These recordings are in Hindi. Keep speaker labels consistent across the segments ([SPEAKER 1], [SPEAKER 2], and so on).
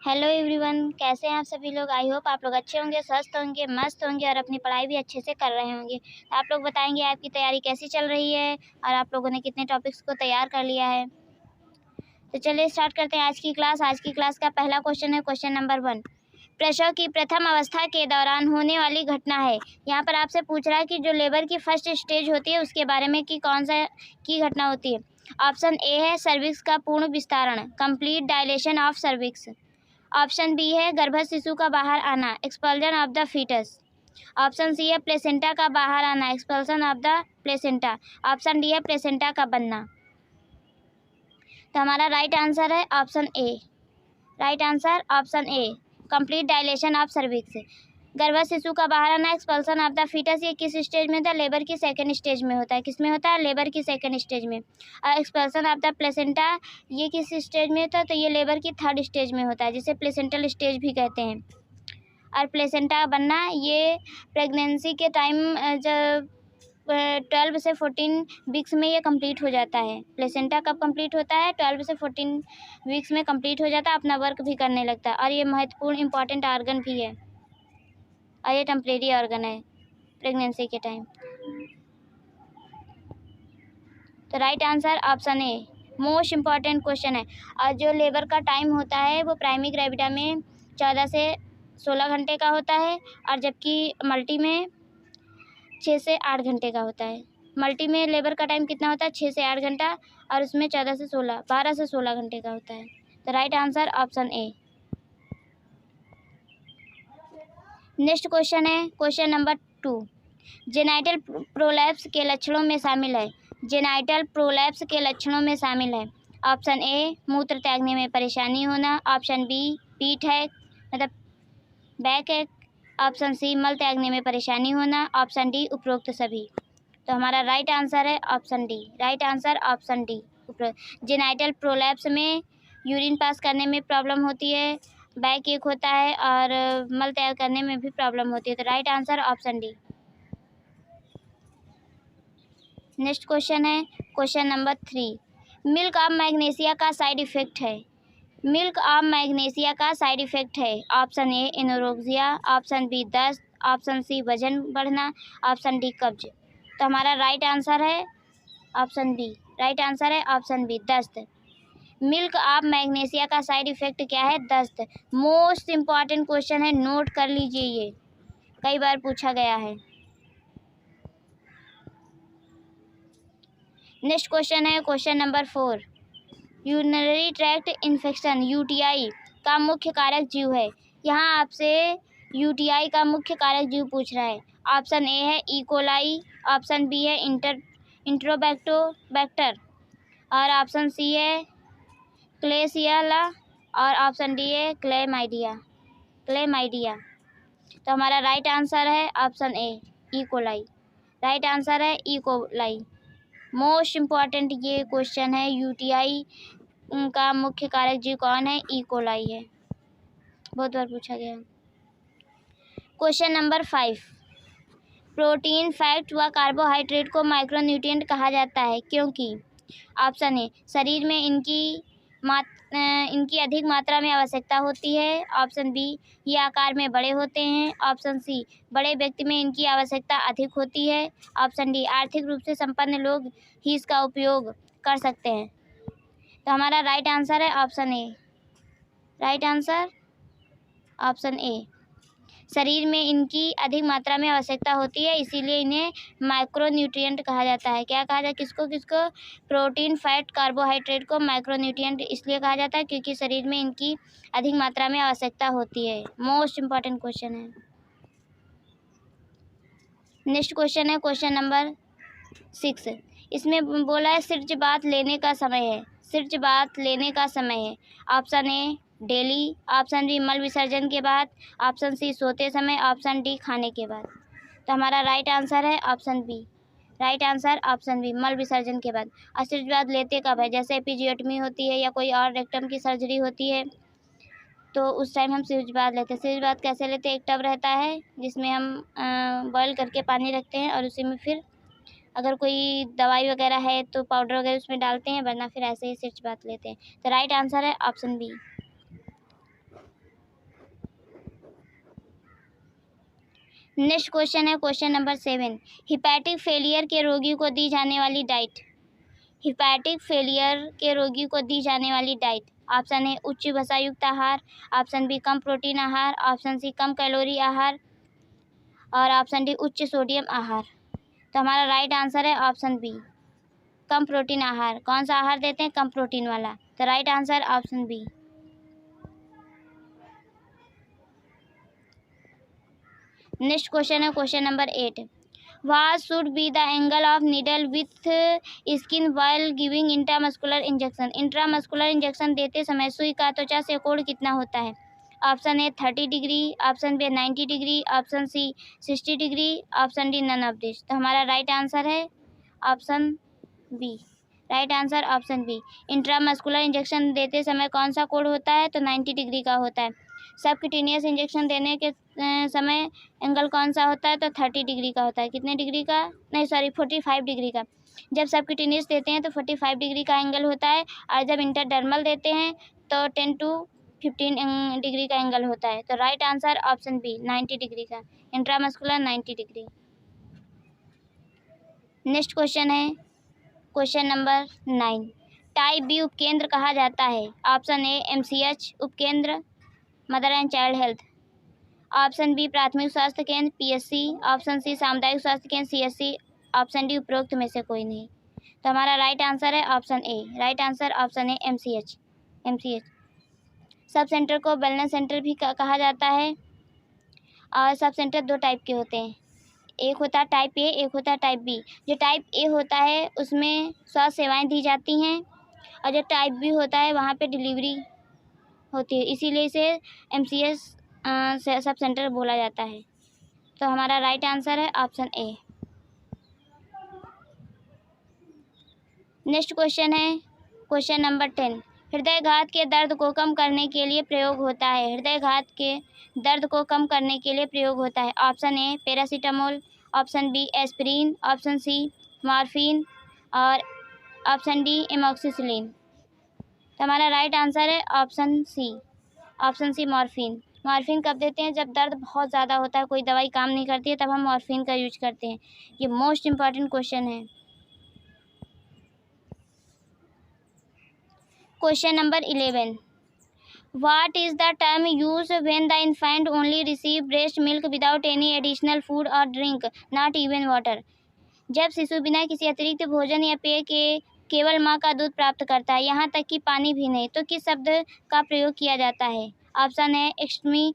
[SPEAKER 1] हेलो एवरीवन, कैसे हैं आप सभी लोग। आई होप आप लोग अच्छे होंगे, स्वस्थ होंगे, मस्त होंगे और अपनी पढ़ाई भी अच्छे से कर रहे होंगे। तो आप लोग बताएंगे आपकी तैयारी कैसी चल रही है और आप लोगों ने कितने टॉपिक्स को तैयार कर लिया है। तो चलिए स्टार्ट करते हैं आज की क्लास। आज की क्लास का पहला क्वेश्चन है क्वेश्चन नंबर 1। प्रसव की प्रथम अवस्था के दौरान होने वाली घटना है। यहाँ पर आपसे पूछ रहा है कि जो लेबर की फर्स्ट स्टेज होती है उसके बारे में कि कौन सा की घटना होती है। ऑप्शन ए है सर्विक्स का पूर्ण विस्तारण, complete dilation of cervix. Option B है गर्भस्थ शिशु का बाहर आना, expulsion of the foetus. Option C है प्लेसेंटा का बाहर आना, expulsion of the placenta. Option D है प्लेसेंटा का बनना। तो हमारा राइट आंसर है option A. Right answer option A, complete dilation of cervix. गर्भस्थ शिशु का बाहर आना, एक्सपल्सन ऑफ द फीटस, ये किस स्टेज में होता है? लेबर की सेकंड स्टेज में होता है। किस में होता है? लेबर की सेकंड स्टेज में। और एक्सपल्सन ऑफ द प्लेसेंटा ये किस स्टेज में होता है? तो ये लेबर की थर्ड स्टेज में होता है, जिसे प्लेसेंटल स्टेज भी कहते हैं। और प्लेसेंटा बनना ये प्रेगनेंसी के टाइम जब 12 से 14 वीक्स में ये कंप्लीट हो जाता है। प्लेसेंटा कब कंप्लीट होता है? 12 से 14 वीक्स में कंप्लीट हो जाता है, अपना वर्क भी करने लगता है। और ये महत्वपूर्ण इंपॉर्टेंट ऑर्गन भी है और ये टेम्परेरी ऑर्गन है प्रेगनेंसी के टाइम। तो राइट आंसर ऑप्शन ए, मोस्ट इम्पॉर्टेंट क्वेश्चन है। और जो लेबर का टाइम होता है वो प्राइमरी ग्रेविडा में 14 से 16 घंटे का होता है और जबकि मल्टी में 6 से 8 घंटे का होता है। मल्टी में लेबर का टाइम कितना होता है? 6 से 8 घंटा और उसमें 12 से 16 घंटे का होता है। तो right answer option A. Next question है क्वेश्चन नंबर 2। जेनाइटल प्रोलैप्स के लक्षणों में शामिल है। जेनाइटल प्रोलैप्स के लक्षणों में शामिल है। ऑप्शन ए, मूत्र त्यागने में परेशानी होना। ऑप्शन बी, पीठ है मतलब बैक है। ऑप्शन सी, मल त्यागने में परेशानी होना। ऑप्शन डी, उपरोक्त सभी। तो हमारा राइट आंसर है option D. Right answer option D, उपरोक्त। जेनाइटल प्रोलैप्स में यूरिन पास करने में प्रॉब्लम होती है, बैक एक होता है और मल त्याग करने में भी प्रॉब्लम होती है। तो right answer option D. Next question है question number 3। Milk of magnesia का साइड इफेक्ट है। मिल्क ऑफ मैग्नीशिया का साइड इफेक्ट है। Option A, anorexia. Option B, दस्त। ऑप्शन सी, वजन बढ़ना। ऑप्शन डी, कब्ज। तो हमारा राइट आंसर है ऑप्शन बी। राइट आंसर है ऑप्शन बी, दस्त। मिल्क ऑफ मैग्नीशिया का साइड इफेक्ट क्या है? दस्त। मोस्ट इम्पॉर्टेंट क्वेश्चन है, नोट कर लीजिए, ये कई बार पूछा गया है। नेक्स्ट क्वेश्चन है question number 4। Urinary tract infection UTI का मुख्य कारक जीव है। यहाँ आपसे यूटीआई का मुख्य कारक जीव पूछ रहा है। ऑप्शन ए है ई कोलाई। ऑप्शन बी है इंट्रोबैक्टर और ऑप्शन सी है क्लेसियाला और ऑप्शन डी है क्लेमाइडिया। तो हमारा राइट आंसर है ऑप्शन ए, ई कोलाई। राइट आंसर है ई कोलाई। मोस्ट इम्पॉर्टेंट ये क्वेश्चन है, यूटीआई का मुख्य कारक जीव कौन है? ई कोलाई है, बहुत बार पूछा गया। Question number 5। प्रोटीन, फैट व कार्बोहाइड्रेट को माइक्रोन्यूट्रिएंट कहा जाता है क्योंकि। ऑप्शन ए, शरीर में इनकी अधिक मात्रा में आवश्यकता होती है। ऑप्शन बी, ये आकार में बड़े होते हैं। ऑप्शन सी, बड़े व्यक्ति में इनकी आवश्यकता अधिक होती है। ऑप्शन डी, आर्थिक रूप से संपन्न लोग ही इसका उपयोग कर सकते हैं। तो हमारा राइट आंसर है option A. Right answer option ए, शरीर में इनकी अधिक मात्रा में आवश्यकता होती है, इसीलिए इन्हें माइक्रोन्यूट्रिएंट कहा जाता है। क्या कहा जाए? किसको? प्रोटीन, फैट, कार्बोहाइड्रेट को माइक्रोन्यूट्रिएंट इसलिए कहा जाता है क्योंकि शरीर में इनकी अधिक मात्रा में आवश्यकता होती है। मोस्ट इम्पॉर्टेंट क्वेश्चन है। नेक्स्ट क्वेश्चन है क्वेश्चन नंबर 6। इसमें बोला है सिर्जबात लेने का समय है। सिर्जबात लेने का समय है। Option A, daily. Option B, मल विसर्जन के बाद। ऑप्शन सी, सोते समय। ऑप्शन डी, खाने के बाद। तो हमारा राइट आंसर है option B. Right answer option B, मल विसर्जन के बाद। और सिर्जबात लेते कब है? जैसे एपिजियोटमी होती है या कोई और रेक्टम की सर्जरी होती है तो उस टाइम हम सिर्जबात लेते हैं। सिर्जबात कैसे लेते हैं? एक टब रहता है जिसमें हम बॉयल करके पानी रखते हैं और उसी में फिर अगर कोई दवाई वगैरह है तो पाउडर वगैरह उसमें डालते हैं, वरना फिर ऐसे ही सिर्जबात लेते हैं। तो राइट आंसर है ऑप्शन बी। नेक्स्ट क्वेश्चन है क्वेश्चन नंबर 7। हिपैटिक फेलियर के रोगी को दी जाने वाली डाइट। हिपैटिक फेलियर के रोगी को दी जाने वाली डाइट। ऑप्शन ए उच्च वसायुक्त आहार, ऑप्शन बी कम प्रोटीन आहार, ऑप्शन सी कम कैलोरी आहार और ऑप्शन डी उच्च सोडियम आहार। तो हमारा राइट आंसर है ऑप्शन बी कम प्रोटीन आहार। कौन सा आहार देते हैं? कम प्रोटीन वाला। तो right answer option B. Next question है question number 8। What should be the angle of needle with skin while giving intramuscular injection? Intramuscular injection देते समय सुई का त्वचा से कोण कितना होता है? Option A 30 degree, option B 90 degree, option C 60 degree, option D none of this. तो हमारा राइट आंसर है option B. Right answer option B. Intramuscular injection देते समय कौन सा कोण होता है? तो 90 डिग्री का होता है। सबक्यूटेनियस इंजेक्शन देने के समय एंगल कौन सा होता है? तो 30 डिग्री का होता है। कितने डिग्री का? नहीं सॉरी 45 डिग्री का। जब सबक्यूटेनियस देते हैं तो 45 डिग्री का एंगल होता है और जब इंटरडर्मल देते हैं तो 10 to 15 डिग्री का एंगल होता है। तो right answer option B 90 degree का। Intramuscular 90 degree. नेक्स्ट क्वेश्चन है क्वेश्चन नंबर 9। टाइप बी उपकेंद्र कहा जाता है। ऑप्शन ए MCH उपकेंद्र mother and child health, option B प्राथमिक स्वास्थ्य केंद्र PSC, ऑप्शन सी सामुदायिक स्वास्थ्य केंद्र CSC, ऑप्शन डी उपरोक्त में से कोई नहीं। तो हमारा राइट आंसर है option A. Right answer option A MCH। Sub centre को वेलनेस सेंटर भी कहा जाता है और सब सेंटर दो टाइप के होते हैं। एक होता है टाइप ए, एक होता है टाइप बी। जो टाइप ए होता है उसमें स्वास्थ्य सेवाएं दी जाती हैं और जो टाइप बी होता है वहाँ पे डिलीवरी होती है, इसीलिए इसे MCS सब सेंटर बोला जाता है। तो हमारा राइट आंसर है ऑप्शन ए। नेक्स्ट क्वेश्चन है क्वेश्चन नंबर 10। हृदयघात के दर्द को कम करने के लिए प्रयोग होता है। हृदयघात के दर्द को कम करने के लिए प्रयोग होता है। Option A paracetamol, option B aspirin, option C morphine और ऑप्शन डी एमोक्सिसिलिन। तो हमारा राइट आंसर है ऑप्शन सी मॉर्फिन। मॉर्फिन कब देते हैं? जब दर्द बहुत ज़्यादा होता है, कोई दवाई काम नहीं करती है, तब हम मॉर्फिन का यूज करते हैं। ये मोस्ट इम्पॉर्टेंट क्वेश्चन है। Question number 11। What is the term used when the infant only receive breast milk without any additional food or drink, not even water? जब शिशु बिना किसी अतिरिक्त भोजन या पेय के केवल माँ का दूध प्राप्त करता है, यहाँ तक कि पानी भी नहीं, तो किस शब्द का प्रयोग किया जाता है? ऑप्शन है एक्सट्रीमी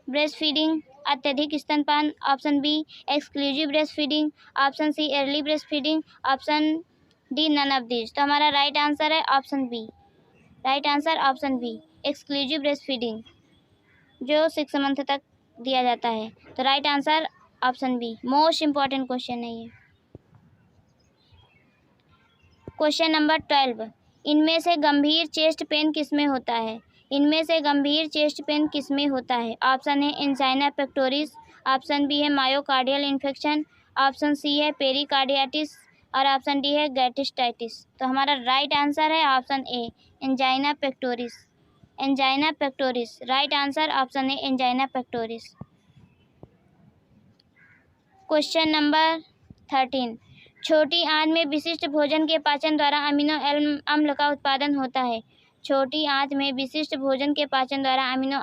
[SPEAKER 1] ब्रेस्ट फीडिंग अत्यधिक स्तनपान, option B exclusive breast feeding, option C early breast feeding, option D none of this. तो हमारा राइट आंसर है option B. Right answer option B exclusive breast feeding, जो 6 मंथ तक दिया जाता है। तो right answer option B. Most important question है ये। Question number 12। इनमें से गंभीर चेस्ट पेन किसमें होता है? इनमें से गंभीर चेस्ट पेन किसमें होता है? ऑप्शन है एंजाइना पेक्टोरिस, ऑप्शन बी है मायोकार्डियल इन्फेक्शन, ऑप्शन सी है पेरिकार्डियाटिस और ऑप्शन डी है गैस्ट्राइटिस। तो हमारा राइट आंसर है ऑप्शन ए angina pectoris. Angina pectoris right answer option ए एंजाइना पेक्टोरिस। Question number 13। छोटी आंत में विशिष्ट भोजन के पाचन द्वारा अमीनो अम्ल का उत्पादन होता है। छोटी आंत में विशिष्ट भोजन के पाचन द्वारा अमीनो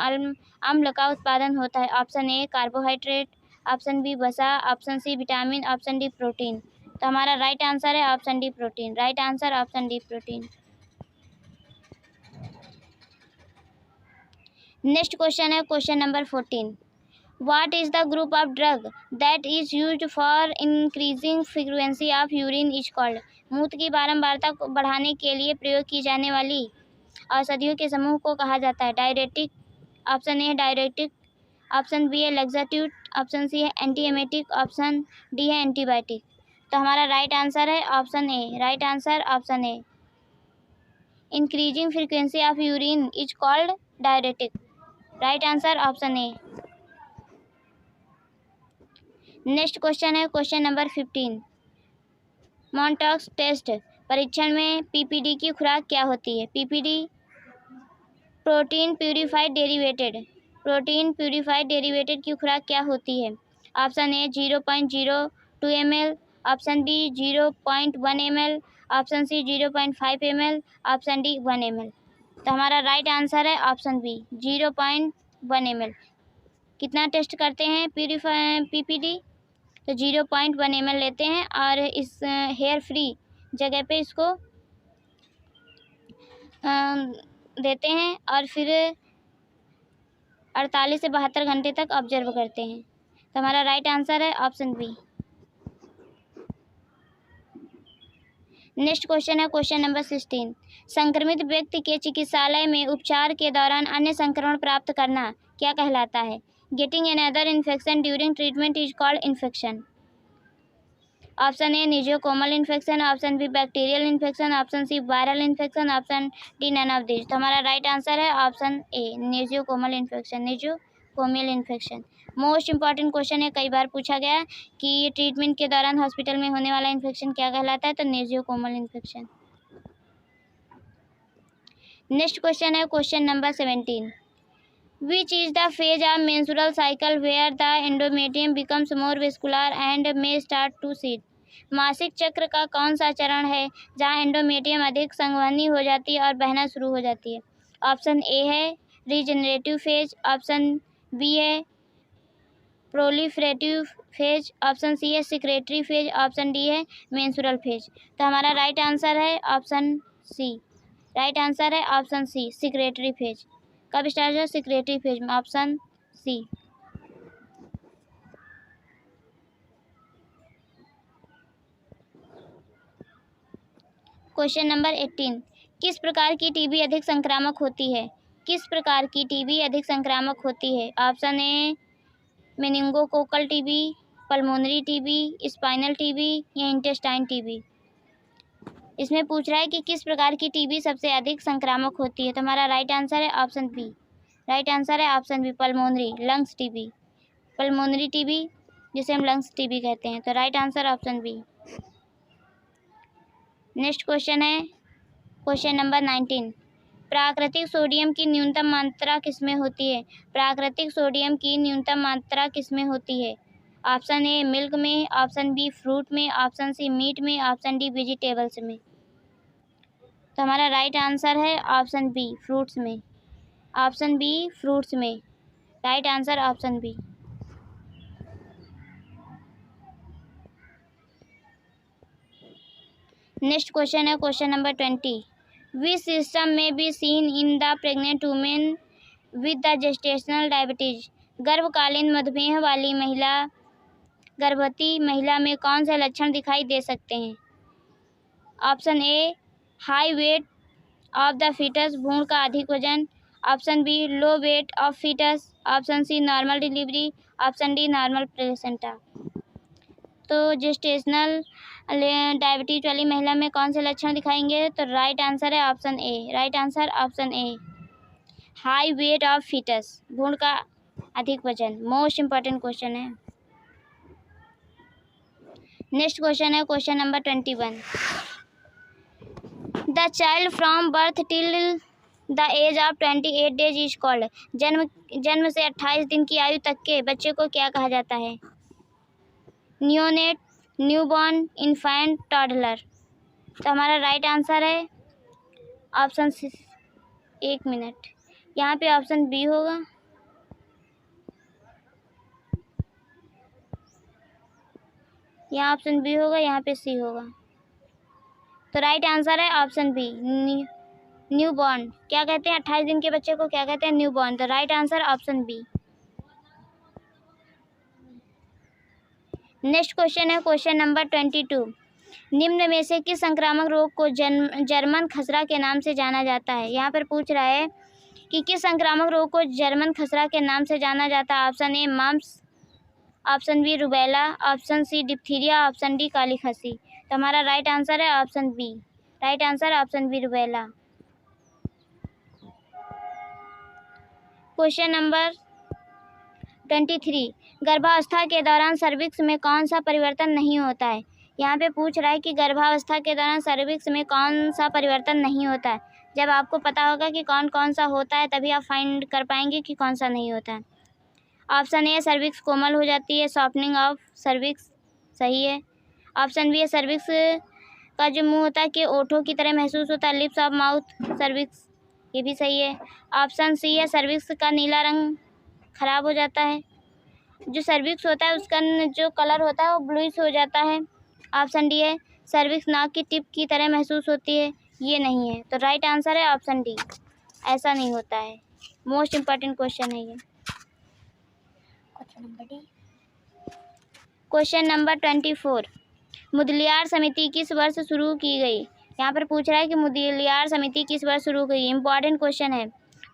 [SPEAKER 1] अम्ल का उत्पादन होता है। Option A carbohydrate, option B वसा, option C vitamin, option D protein. तो हमारा राइट आंसर है option D protein. Right answer option D protein. Next question है question number 14। What is the group of drug that is used for increasing frequency of urine is called? मूत्र की बारंबारता को बढ़ाने के लिए प्रयोग की जाने वाली औषधियों के समूह को कहा जाता है। Diuretic, option A diuretic, option B है लैक्सेटिव, ऑप्शन सी है एंटीएमेटिक, ऑप्शन डी है एंटीबायोटिक। तो हमारा राइट आंसर है option A. Right answer option A increasing frequency of urine is called diuretic. Right answer option A. Next question है क्वेश्चन नंबर 15। मॉन्टॉक्स टेस्ट परीक्षण में PPD की खुराक क्या होती है? PPD protein purified derivated protein purified derivated की खुराक क्या होती है? Option A 0.02 ml, option B 0.1 ml, option C 0.5 ml, option D 1 ml। तो हमारा राइट आंसर है ऑप्शन बी 0.1 ml। कितना टेस्ट करते हैं पीपीडी? तो 0.1 ml लेते हैं और इस हेयर फ्री जगह पे इसको देते हैं और फिर 48 से 72 घंटे तक ऑब्जर्व करते हैं। तो हमारा राइट आंसर है ऑप्शन बी। नेक्स्ट क्वेश्चन है क्वेश्चन नंबर 16। संक्रमित व्यक्ति के चिकित्सालय में उपचार के दौरान अन्य संक्रमण प्राप्त करना क्या कहलाता है? Getting another infection during treatment is called infection. Option A nosocomial infection, option B bacterial infection, option C viral infection, option D none of this. तो हमारा राइट आंसर है option A nosocomial infection, nosocomial infection. Most important question है, कई बार पूछा गया कि ये ट्रीटमेंट के दौरान हॉस्पिटल में होने वाला इन्फेक्शन क्या कहलाता है? तो निजोकोमल इन्फेक्शन। नेक्स्ट क्वेश्चन है question number 17। Which is the phase of menstrual cycle where the endometrium becomes more vascular and may start to seed? मासिक चक्र का कौन सा चरण है जहाँ एंडोमेट्रियम अधिक संवहनी हो जाती है और बहना शुरू हो जाती है? ऑप्शन ए है रीजनरेटिव फेज, ऑप्शन बी है प्रोलिफरेटिव फेज, ऑप्शन सी है सिक्रेटरी फेज, ऑप्शन डी है मेंस्ट्रुअल फेज। तो हमारा राइट आंसर है ऑप्शन सी। राइट आंसर है ऑप्शन सी सिक्रेटरी फेज। कब स्टार्ट हो? सिक्रेटरी फेज में, ऑप्शन सी। Question number 18। किस प्रकार की टीबी अधिक संक्रामक होती है? किस प्रकार की टीबी अधिक संक्रामक होती है? ऑप्शन ए meningococcal TB, pulmonary TB, spinal TB या इंटेस्टाइन टीबी। इसमें पूछ रहा है कि किस प्रकार की टीबी सबसे अधिक संक्रामक होती है। तो हमारा राइट आंसर है ऑप्शन बी। राइट आंसर है option B pulmonary, lungs TB, pulmonary TB जिसे हम लंग्स टीबी कहते हैं। तो right answer option B. Next question है क्वेश्चन नंबर 19। प्राकृतिक सोडियम की न्यूनतम मात्रा किसमें होती है? प्राकृतिक सोडियम की न्यूनतम मात्रा किसमें होती है? ऑप्शन ए मिल्क में, ऑप्शन बी फ्रूट में, ऑप्शन सी मीट में, ऑप्शन डी वेजिटेबल्स में। तो हमारा राइट आंसर है ऑप्शन बी फ्रूट्स में, ऑप्शन बी फ्रूट्स में। Right answer option B. Next question है क्वेश्चन नंबर 20। विच सिस्टम में be seen in the pregnant women with the gestational diabetes? गर्भकालीन मधुमेह वाली महिला, गर्भवती महिला में कौन से लक्षण दिखाई दे सकते हैं? Option A high weight of the fetus, भ्रूण का अधिक वजन, option B low weight of fetus, option C normal delivery, option D normal placenta. तो जेस्टेशनल डायबिटीज वाली महिला में कौन से लक्षण दिखाएंगे? तो राइट आंसर है option A. Right answer option A high weight of fetus, भ्रूण का अधिक वजन। मोस्ट इंपॉर्टेंट क्वेश्चन है। नेक्स्ट क्वेश्चन है question number 21। The child from birth till the age of 28 days is called. जन्म से 28 दिन की आयु तक के बच्चे को क्या कहा जाता है? Neonate, newborn, infant, toddler. तो हमारा राइट आंसर है ऑप्शन सी। एक मिनट, यहाँ पे ऑप्शन बी होगा, यहाँ ऑप्शन बी होगा, यहाँ पे सी होगा। तो राइट आंसर है ऑप्शन बी न्यूबॉर्न। क्या कहते हैं 28 दिन के बच्चे को? क्या कहते हैं? न्यूबॉर्न। तो right answer option B. Next question है क्वेश्चन नंबर 22। निम्न में से किस संक्रामक रोग को जर्मन खसरा के नाम से जाना जाता है? यहाँ पर पूछ रहा है कि किस संक्रामक रोग को जर्मन खसरा के नाम से जाना जाता है? Option A mumps, option B rubella, option C diphtheria, option D काली खांसी। तो हमारा राइट आंसर है option B. Right answer option B rubella. Question number 23। गर्भावस्था के दौरान सर्विक्स में कौन सा परिवर्तन नहीं होता है? यहाँ पे पूछ रहा है कि गर्भावस्था के दौरान सर्विक्स में कौन सा परिवर्तन नहीं होता है। जब आपको पता होगा कि कौन कौन सा होता है तभी आप फाइंड कर पाएंगे कि कौन सा नहीं होता है। ऑप्शन ए सर्विक्स कोमल हो जाती है, सॉफ्टनिंग ऑफ सर्विक्स, सही है। ऑप्शन बी है सर्विक्स का जो मुंह होता है कि ओठों की तरह महसूस होता है, लिप्स ऑफ माउथ सर्विक्स, ये भी सही है। ऑप्शन सी है सर्विक्स का नीला रंग खराब हो जाता है, जो सर्विक्स होता है उसका जो कलर होता है वो ब्लूइश हो जाता है। ऑप्शन डी है सर्विक्स नाक की टिप की तरह महसूस होती है, ये नहीं है। तो राइट आंसर है ऑप्शन डी, ऐसा नहीं होता है। मोस्ट इम्पॉर्टेंट क्वेश्चन है ये। क्वेश्चन नंबर 24, मुदलियार समिति किस वर्ष शुरू की गई? यहाँ पर पूछ रहा है कि मुदलियार समिति किस वर्ष शुरू की गई। इंपॉर्टेंट क्वेश्चन है।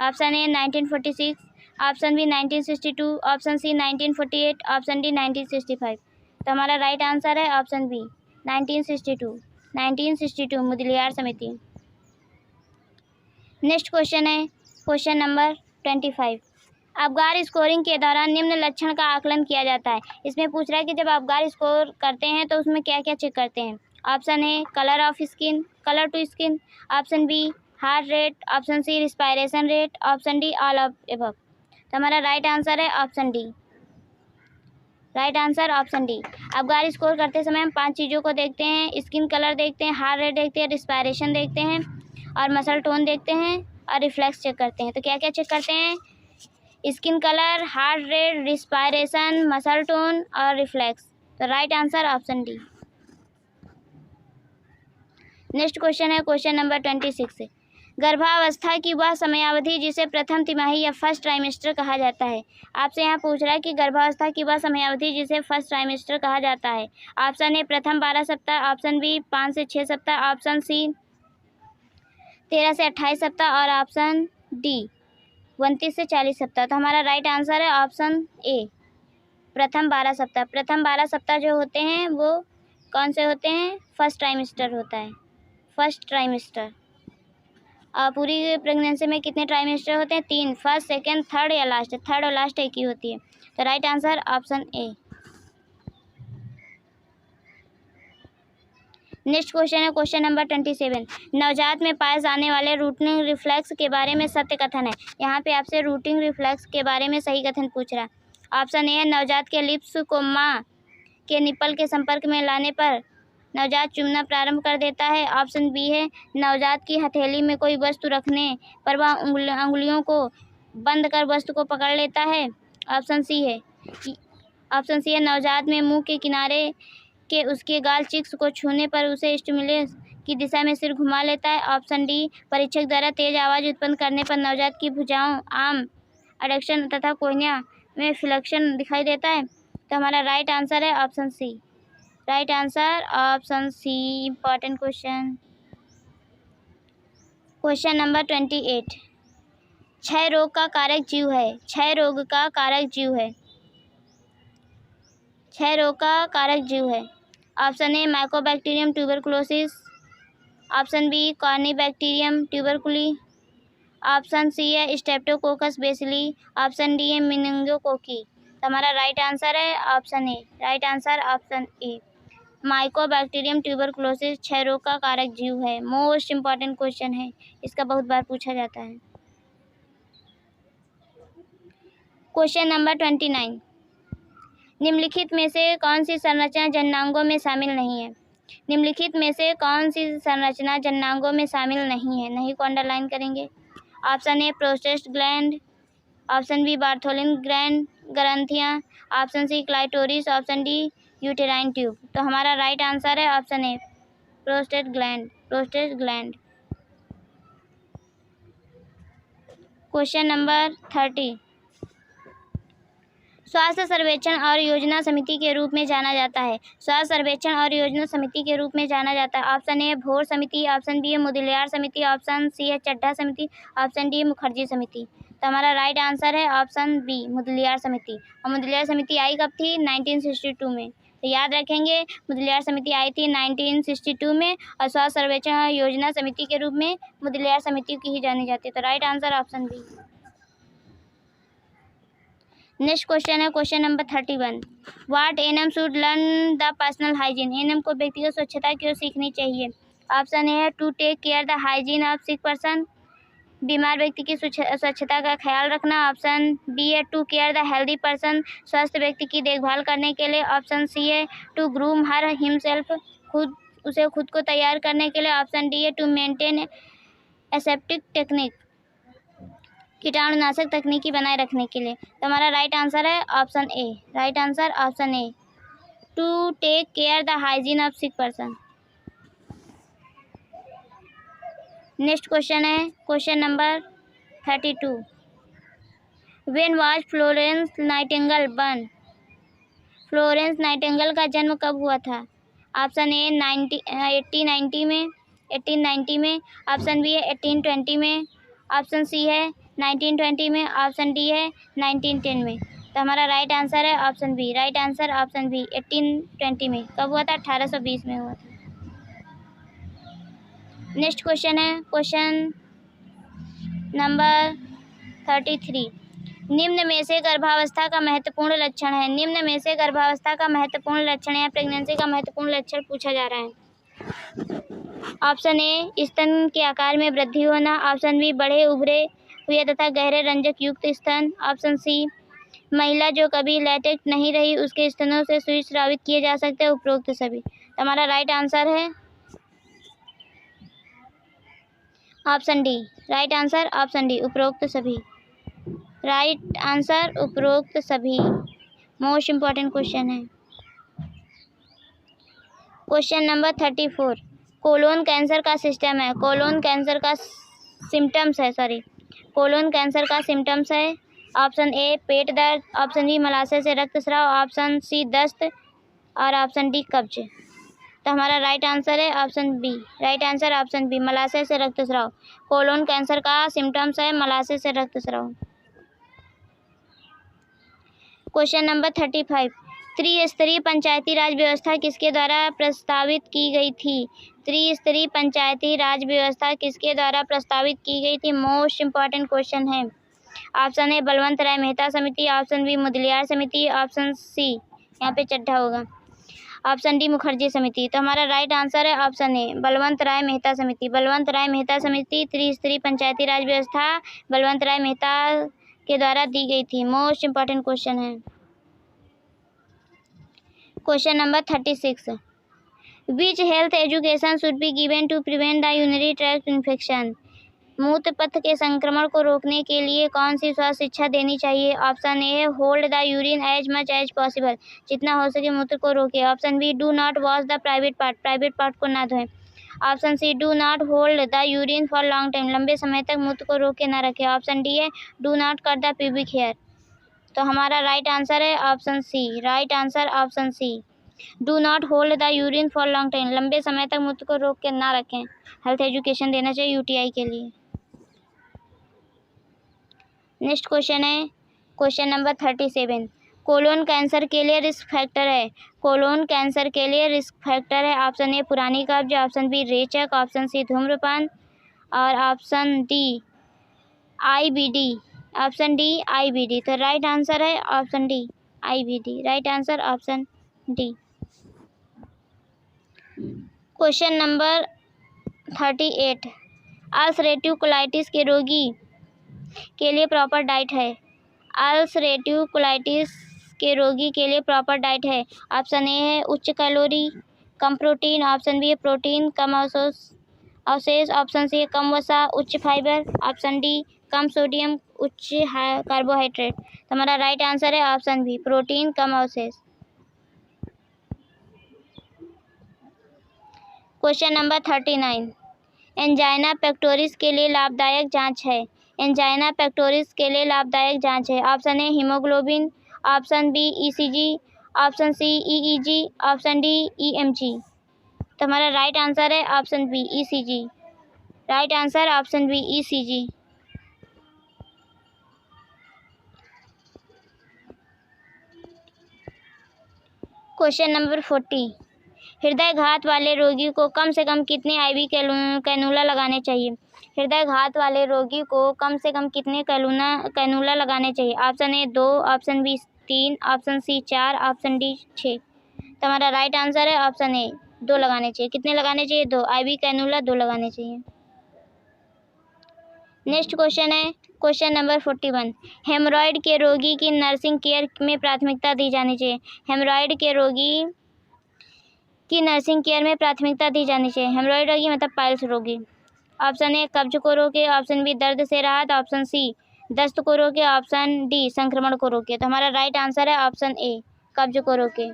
[SPEAKER 1] Option A 1946, option B 1962, option C 1948, option D 1965। तो हमारा राइट आंसर है ऑप्शन बी 1962। 1962 मुदलियार समिति। नेक्स्ट क्वेश्चन है क्वेश्चन नंबर 25, अबगार स्कोरिंग के दौरान निम्न लक्षण का आकलन किया जाता है। इसमें पूछ रहा है कि जब अबगार स्कोर करते हैं तो उसमें क्या क्या चेक करते हैं। Option A colour of skin, colour to skin, option B heart rate, option C respiration rate, option D all of above. तो हमारा राइट आंसर है option D. Right answer option D. Apgar score करते समय हम 5 चीज़ों को देखते हैं, स्किन कलर देखते हैं, हार्ट रेट देखते हैं, रिस्पायरेशन देखते हैं और मसल टोन देखते हैं और रिफ्लेक्स चेक करते हैं। तो क्या क्या चेक करते हैं? Skin colour, heart rate, respiration, muscle tone और रिफ्लेक्स। तो right answer option D. Next question है क्वेश्चन नंबर 26, गर्भावस्था की वह समयावधि जिसे प्रथम तिमाही या फर्स्ट ट्राइमेस्टर कहा जाता है। आपसे यहाँ पूछ रहा है कि गर्भावस्था की वह समयावधि जिसे फर्स्ट ट्राइमेस्टर कहा जाता है। ऑप्शन ए प्रथम 12 सप्ताह, ऑप्शन बी 5 से 6 सप्ताह, ऑप्शन सी 13 से 28 सप्ताह और ऑप्शन डी 29 से 40 सप्ताह। तो हमारा राइट आंसर है ऑप्शन ए प्रथम 12 सप्ताह। प्रथम 12 सप्ताह जो होते हैं वो कौन से होते हैं? फर्स्ट ट्राइमेस्टर होता है, फर्स्ट ट्राइमेस्टर। पूरी प्रेगनेंसी में कितने ट्राइमेस्टर होते हैं? 3, फर्स्ट, सेकेंड, थर्ड या लास्ट? थर्ड और लास्ट एक ही होती है। तो right answer option A. Next question है क्वेश्चन नंबर 27, नवजात में पाए जाने वाले रूटिंग रिफ्लेक्स के बारे में सत्य कथन है। यहाँ पे आपसे रूटिंग रिफ्लेक्स के बारे में सही कथन पूछ रहा है। ऑप्शन ए है नवजात के लिप्स को माँ के निप्पल के संपर्क में लाने पर नवजात चूमना प्रारंभ कर देता है। ऑप्शन बी है नवजात की हथेली में कोई वस्तु रखने पर वह उंगलियों को बंद कर वस्तु को पकड़ लेता है। ऑप्शन सी है नवजात में मुंह के किनारे के उसके गाल चिक्स को छूने पर उसे स्टिमुलस की दिशा में सिर घुमा लेता है। ऑप्शन डी परीक्षक द्वारा तेज आवाज़ उत्पन्न करने पर नवजात की भुजाओं, आर्म एडक्शन तथा कोहनिया में फ्लेक्शन दिखाई देता है। तो हमारा राइट आंसर है option C. Right answer option C. Important question. Question number 28, क्षय रोग का कारक जीव है। क्षय रोग का कारक जीव है। क्षय रोग का कारक जीव है। Option A mycobacterium tuberculosis, option B corynebacterium tuberculi, option C है स्ट्रेप्टोकोकस बेसिली, ऑप्शन डी है मेनिंगोकोकी। तो हमारा राइट आंसर है option A. Right answer option A mycobacterium tuberculosis क्षय रोग का कारक जीव है। मोस्ट इम्पॉर्टेंट क्वेश्चन है, इसका बहुत बार पूछा जाता है। क्वेश्चन नंबर 29, निम्नलिखित में से कौन सी संरचना जननांगों में शामिल नहीं है? निम्नलिखित में से कौन सी संरचना जननांगों में शामिल नहीं है? नहीं को अंडरलाइन करेंगे। Option A prostate gland, option B Bartholin gland ग्रंथियाँ, option C clitoris, option D uterine tube. तो हमारा राइट आंसर है option A prostate gland. Prostate gland. Question number 30, स्वास्थ्य सर्वेक्षण और योजना समिति के रूप में जाना जाता है। स्वास्थ्य सर्वेक्षण और योजना समिति के रूप में जाना जाता है। ऑप्शन ए भोर समिति, ऑप्शन बी है मुदलियार समिति, ऑप्शन सी है चड्ढा समिति, ऑप्शन डी है मुखर्जी समिति। तो हमारा राइट आंसर है ऑप्शन बी मुदलियार समिति। और मुदलियार समिति आई कब थी? 1962 में। तो याद रखेंगे मुदलियार समिति आई थी 1962 में और स्वास्थ्य सर्वेक्षण और योजना समिति के रूप में मुदलियार समिति की ही जानी जाती है। तो right answer option B. Next question है question number 31, what NM should learn the personal hygiene. NM को व्यक्तिगत स्वच्छता क्यों सीखनी चाहिए? ऑप्शन ए है to take care the hygiene of sick person, बीमार व्यक्ति की स्वच्छता का ख्याल रखना। ऑप्शन बी है to care the healthy person, स्वस्थ व्यक्ति की देखभाल करने के लिए। ऑप्शन सी है टू ग्रूम हर हिमसेल्फ, खुद को तैयार करने के लिए। ऑप्शन डी है टू मेंटेन एसेप्टिक टेक्निक, कीटाणुनाशक तकनीकी बनाए रखने के लिए। तो हमारा राइट आंसर है option A. Right answer option A, to take care the hygiene of sick person. Next question है question number 32। When was Florence Nightingale born? Florence Nightingale का जन्म कब हुआ था? ऑप्शन ए 1890 में, 1890 में। ऑप्शन बी है 1820 में। ऑप्शन सी है 1920 में। ऑप्शन डी है 1910 में। तो हमारा राइट आंसर है option B. Right answer option B, 1820 में। कब हुआ था? 1820 में हुआ था। नेक्स्ट क्वेश्चन है क्वेश्चन नंबर 33। निम्न में से गर्भावस्था का महत्वपूर्ण लक्षण है। निम्न में से गर्भावस्था का महत्वपूर्ण लक्षण या प्रेगनेंसी का महत्वपूर्ण लक्षण पूछा जा रहा है। ऑप्शन ए स्तन के आकार में वृद्धि होना। ऑप्शन बी बड़े उभरे हुए तथा गहरे रंजक युक्त स्तन। ऑप्शन सी महिला जो कभी लैक्टेट नहीं रही उसके स्तनों से सुई स्रावित किए जा सकते हैं। उपरोक्त सभी। तो हमारा राइट आंसर है option D. Right answer option D, उपरोक्त सभी। राइट आंसर उपरोक्त सभी। मोस्ट इम्पॉर्टेंट क्वेश्चन है क्वेश्चन नंबर 34। कोलोन कैंसर का सिस्टम है, कोलोन कैंसर का सिम्टम्स है, कोलोन कैंसर का सिम्टम्स है। ऑप्शन ए पेट दर्द, ऑप्शन बी मलाशय से रक्तस्राव, ऑप्शन सी दस्त और ऑप्शन डी कब्ज। तो हमारा राइट आंसर है option B. Right answer option B, मलाशय से रक्तस्राव। कोलोन कैंसर का सिम्टम्स है मलाशय से रक्तस्राव। Question number 35। त्रिस्तरीय पंचायती राज व्यवस्था किसके द्वारा प्रस्तावित की गई थी? त्रिस्तरीय पंचायती राज व्यवस्था किसके द्वारा प्रस्तावित की गई थी? मोस्ट इम्पॉर्टेंट क्वेश्चन है। ऑप्शन ए बलवंत राय मेहता समिति, ऑप्शन बी मुदलियार समिति, ऑप्शन सी यहाँ पे चड्ढा होगा, ऑप्शन डी मुखर्जी समिति। तो हमारा राइट आंसर है ऑप्शन ए बलवंत राय मेहता समिति। बलवंत राय मेहता समिति त्रिस्तरीय पंचायती राज व्यवस्था बलवंत राय मेहता के द्वारा दी गई थी। मोस्ट इम्पॉर्टेंट क्वेश्चन है question number 36। Which health education should be given to prevent the urinary tract infection? मूत्र पथ के संक्रमण को रोकने के लिए कौन सी स्वास्थ्य शिक्षा देनी चाहिए? Option A hold the urine as much as possible, जितना हो सके मूत्र को रोके। Option B do not wash the private part को ना धोएं। Option C do not hold the urine for long time, लंबे समय तक मूत्र को रोके ना रखें। ऑप्शन डी है do not cut the pubic hair. तो हमारा राइट आंसर है option C. Right answer option C, do not hold the urine for long time, लंबे समय तक मूत्र को रोक के ना रखें। हेल्थ एजुकेशन देना चाहिए यूटीआई के लिए। नेक्स्ट क्वेश्चन है क्वेश्चन नंबर 37। कोलोन कैंसर के लिए रिस्क फैक्टर है, कोलोन कैंसर के लिए रिस्क फैक्टर है। ऑप्शन ए पुरानी कब्ज, ऑप्शन बी रेचक, ऑप्शन सी धूम्रपान और option D IBD. Option D IBD. तो राइट आंसर है option D IBD. Right answer option D. Question number 38। Ulcerative colitis के रोगी के लिए प्रॉपर डाइट है। अल्सरेटिव कोलाइटिस के रोगी के लिए प्रॉपर डाइट है। ऑप्शन ए है उच्च कैलोरी कम प्रोटीन, ऑप्शन बी है प्रोटीन कम अवशेष, ऑप्शन सी है कम वसा उच्च फाइबर, ऑप्शन डी कम सोडियम उच्च कार्बोहाइड्रेट। तो हमारा राइट आंसर है ऑप्शन बी प्रोटीन कम अवशेष। Question number 39। एंजाइना पेक्टोरिस के लिए लाभदायक जांच है। एंजाइना पेक्टोरिस के लिए लाभदायक जांच है। Option A haemoglobin, option B ECG, option C EEG, option D EMG. तो हमारा राइट आंसर है option B ECG. Right answer option B ECG. Question number 40। हृदय घात वाले रोगी को कम से कम कितने आईवी कैनुला लगाने चाहिए? हृदय घात वाले रोगी को कम से कम कितने कैनुला लगाने चाहिए? Option A 2, option B 3, option C 4, option D 6। तो हमारा राइट आंसर है ऑप्शन ए 2 लगाने चाहिए। कितने लगाने चाहिए? 2। IV कैनुला 2 लगाने चाहिए। नेक्स्ट क्वेश्चन है क्वेश्चन नंबर 41। हेमरॉइड के रोगी की नर्सिंग केयर में प्राथमिकता दी जानी चाहिए। हेमरॉइड के रोगी की नर्सिंग केयर में प्राथमिकता दी जानी चाहिए। हेमरॉइड रोगी मतलब पाइल्स रोगी। ऑप्शन ए कब्ज को रोके, ऑप्शन बी दर्द से राहत, ऑप्शन सी दस्त को रोके, ऑप्शन डी संक्रमण को रोके। तो हमारा राइट आंसर है ऑप्शन ए कब्ज को रोके,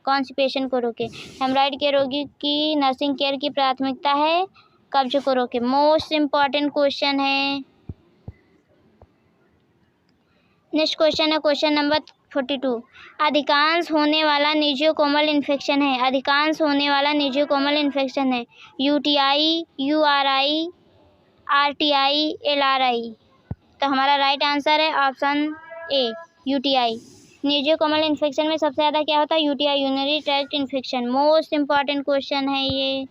[SPEAKER 1] कॉन्स्टिपेशन को रोके। हेमरॉइड के रोगी की नर्सिंग केयर की प्राथमिकता है कब्ज को रोके। मोस्ट इम्पॉर्टेंट क्वेश्चन है। नेक्स्ट क्वेश्चन है क्वेश्चन नंबर 42। अधिकांश होने वाला निजियोकोमल इन्फेक्शन है। अधिकांश होने वाला निजियोकोमल इन्फेक्शन है UTI, URI, RTI, LRI। तो हमारा राइट आंसर है ऑप्शन ए UTI। निजियोकोमल इन्फेक्शन में सबसे ज़्यादा क्या होता है? UTI, urinary tract infection. Most important question है ये।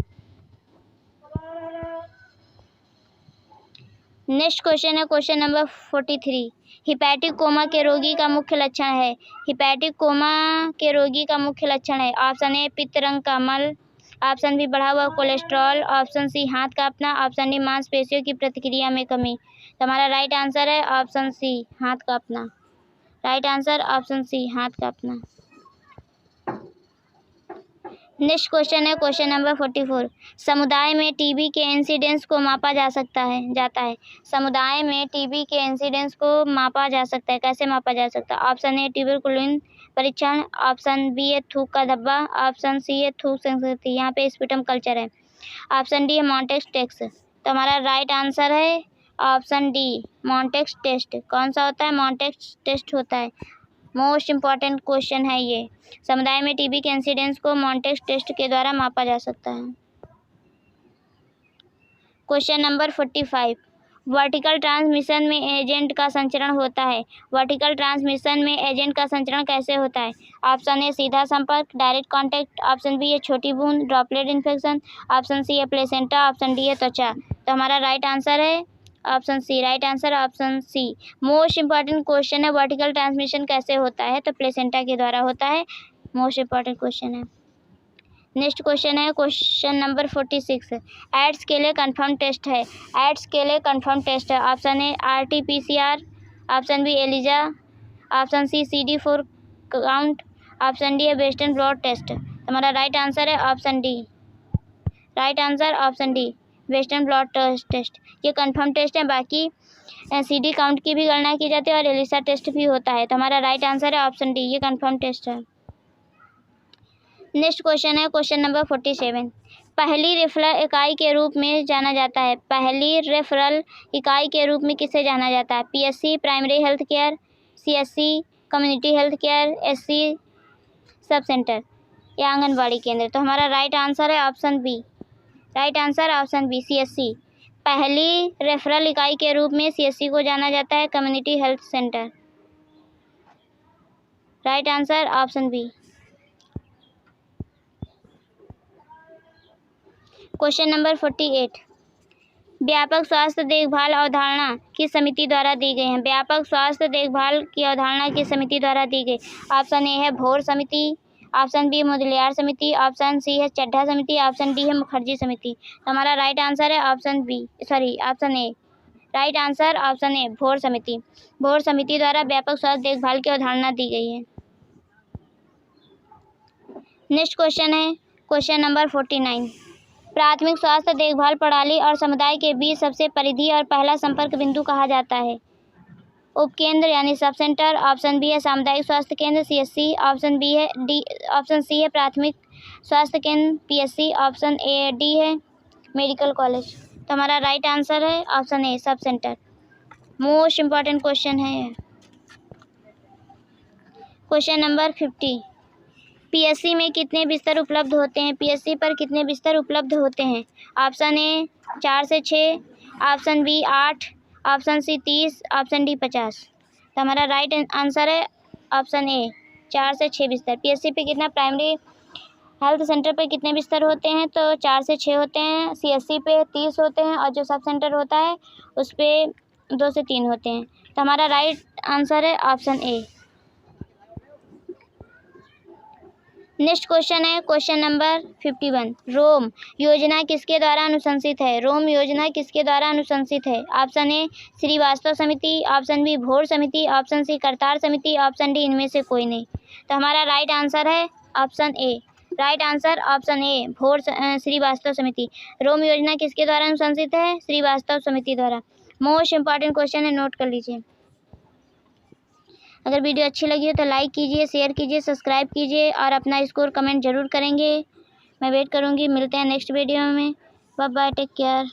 [SPEAKER 1] नेक्स्ट क्वेश्चन है क्वेश्चन नंबर 43। हिपैटिक कोमा के रोगी का मुख्य लक्षण है। हिपैटिक कोमा के रोगी का मुख्य लक्षण है। ऑप्शन ए पित्त रंग का मल, ऑप्शन बी बढ़ा हुआ कोलेस्ट्रॉल, ऑप्शन सी हाथ कांपना, ऑप्शन डी मांसपेशियों की प्रतिक्रिया में कमी। तो हमारा राइट आंसर है ऑप्शन सी हाथ कांपना। राइट आंसर ऑप्शन सी हाथ कांपना। नेक्स्ट क्वेश्चन है क्वेश्चन नंबर 44। समुदाय में टीबी के इंसिडेंस को मापा जाता है। समुदाय में टीबी के इंसिडेंस को मापा जा सकता है। कैसे मापा जा सकता है? ऑप्शन ए ट्यूबरकुलिन परीक्षण, ऑप्शन बी है थूक का धब्बा, ऑप्शन सी है थूक संस्कृति, यहाँ पे स्पुटम कल्चर है, ऑप्शन डी है मॉन्टेक्स टेस्ट। तो हमारा राइट आंसर है ऑप्शन डी मॉन्टेक्स टेस्ट। कौन सा होता है? मॉन्टेक्स टेस्ट होता है। मोस्ट इम्पॉर्टेंट क्वेश्चन है ये। समुदाय में टीबी के इंसिडेंस को मॉन्टेक्स टेस्ट के द्वारा मापा जा सकता है। Question number 45। वर्टिकल ट्रांसमिशन में एजेंट का संचरण होता है। वर्टिकल ट्रांसमिशन में एजेंट का संचरण कैसे होता है? ऑप्शन ए सीधा संपर्क, डायरेक्ट कांटेक्ट, ऑप्शन बी है छोटी बूंद, ड्रॉपलेट इन्फेक्शन, ऑप्शन सी है प्लेसेंटा, ऑप्शन डी है त्वचा। तो हमारा राइट आंसर है option C. Right answer option C. Most important question है वर्टिकल ट्रांसमिशन कैसे होता है? तो प्लेसेंटा के द्वारा होता है। मोस्ट इम्पॉर्टेंट क्वेश्चन है। नेक्स्ट क्वेश्चन है क्वेश्चन नंबर 46। एड्स के लिए कंफर्म टेस्ट है। एड्स के लिए कंफर्म टेस्ट है। Option A RT-PCR, option B ELISA, option C CD4 count, option D है वेस्टर्न ब्लॉट टेस्ट। हमारा राइट आंसर है option D. Right answer option D western blot test. ये कंफर्म टेस्ट है। बाकी CD काउंट की भी गणना की जाती है और एलिसा टेस्ट भी होता है। तो हमारा राइट आंसर है ऑप्शन डी, ये कंफर्म टेस्ट है। नेक्स्ट क्वेश्चन है क्वेश्चन नंबर 47। पहली रेफरल इकाई के रूप में जाना जाता है। पहली रेफरल इकाई के रूप में किसे जाना जाता है? PSC primary health care, CSC community health care, SC sub centre या आंगनबाड़ी केंद्र। तो हमारा राइट आंसर है option B. Right answer option B CSC। पहली रेफरल इकाई के रूप में CSC को जाना जाता है, community health centre. Right answer option B. Question number 48। व्यापक स्वास्थ्य देखभाल अवधारणा किस समिति द्वारा दी गई है? व्यापक स्वास्थ्य देखभाल की अवधारणा किस समिति द्वारा दी गई? ऑप्शन ए है भोर समिति, ऑप्शन बी मुदलियार समिति, ऑप्शन सी है चड्ढा समिति, ऑप्शन डी है मुखर्जी समिति। तो हमारा राइट आंसर है option A. Right answer option ए भोर समिति। भोर समिति द्वारा व्यापक स्वास्थ्य देखभाल की अवधारणा दी गई है। नेक्स्ट क्वेश्चन है क्वेश्चन नंबर 49। प्राथमिक स्वास्थ्य देखभाल प्रणाली और समुदाय के बीच सबसे परिधि और पहला संपर्क बिंदु कहा जाता है? उपकेंद्र यानी सब सेंटर, ऑप्शन बी है सामुदायिक स्वास्थ्य केंद्र CSC, ऑप्शन सी है प्राथमिक स्वास्थ्य केंद्र PSC, ऑप्शन ए डी है मेडिकल कॉलेज। तो हमारा राइट आंसर है option A sub centre. Most important question है। Question number 50। PSC में कितने बिस्तर उपलब्ध होते हैं? PSC पर कितने बिस्तर उपलब्ध होते हैं? ऑप्शन ए 4 से 6, option B 8, option C 30, option D 50। तो हमारा राइट आंसर है ऑप्शन ए 4 से 6 बिस्तर। PSC पे कितना, प्राइमरी हेल्थ सेंटर पे कितने बिस्तर होते हैं? तो 4 से 6 होते हैं। CSC पे 30 होते हैं और जो सब सेंटर होता है उस पर 2 से 3 होते हैं। तो हमारा राइट आंसर है ऑप्शन ए। नेक्स्ट क्वेश्चन है क्वेश्चन नंबर 51। रोम योजना किसके द्वारा अनुशंसित है? रोम योजना किसके द्वारा अनुशंसित है? ऑप्शन ए श्रीवास्तव समिति, ऑप्शन बी भोर समिति, ऑप्शन सी करतार समिति, ऑप्शन डी इनमें से कोई नहीं। तो हमारा राइट आंसर है option A. Right answer option ए भोर श्रीवास्तव समिति। रोम योजना किसके द्वारा अनुशंसित है? श्रीवास्तव समिति द्वारा। मोस्ट इंपॉर्टेंट क्वेश्चन है, नोट कर लीजिए। अगर वीडियो अच्छी लगी हो तो लाइक कीजिए, शेयर कीजिए, सब्सक्राइब कीजिए और अपना स्कोर कमेंट जरूर करेंगे। मैं वेट करूंगी। मिलते हैं नेक्स्ट वीडियो में। Bye bye, take care.